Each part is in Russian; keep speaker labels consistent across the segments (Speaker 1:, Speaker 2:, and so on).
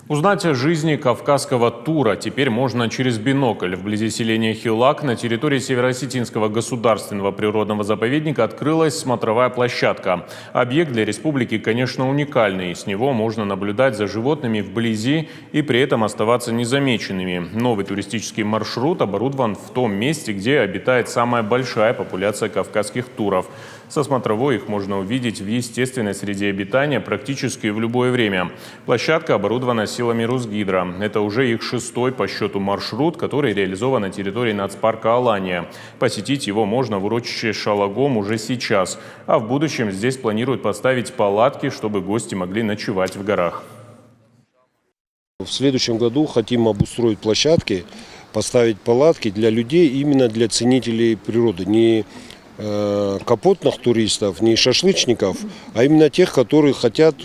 Speaker 1: Узнать о жизни Кавказского тура теперь можно через бинокль. Вблизи селения Хилак на территории Северо-Осетинского государственного природного заповедника открылась смотровая площадка. Объект для республики, конечно, уникальный. С него можно наблюдать за животными вблизи и при этом оставаться незамеченными. Новый туристический маршрут оборудован в том месте, где обитает самая большая популяция кавказских туров. Со смотровой их можно увидеть в естественной среде обитания практически в любое время. Площадка оборудована силами Русгидро. Это уже их 6-й по счету маршрут, который реализован на территории нацпарка Алания. Посетить его можно в урочище Шалагом уже сейчас. А в будущем здесь планируют поставить палатки, чтобы гости могли ночевать в горах.
Speaker 2: В следующем году хотим обустроить площадки, поставить палатки для людей, именно для ценителей природы. Не капотных туристов, не шашлычников, а именно тех, которые хотят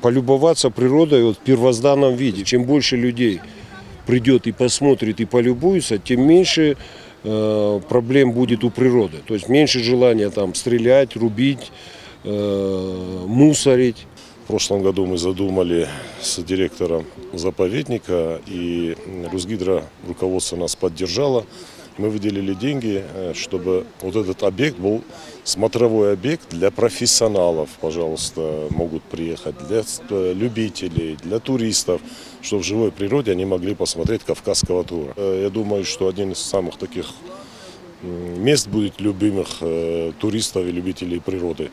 Speaker 2: полюбоваться природой в первозданном виде. Чем больше людей придет и посмотрит, и полюбуется, тем меньше проблем будет у природы. То есть меньше желания там стрелять, рубить, мусорить.
Speaker 3: В прошлом году мы задумали с директором заповедника, и Русгидро, руководство нас поддержало. Мы выделили деньги, чтобы вот этот объект был смотровой объект для профессионалов, пожалуйста, могут приехать, для любителей, для туристов, чтобы в живой природе они могли посмотреть Кавказского тура. Я думаю, что один из самых таких мест будет любимых туристов и любителей природы.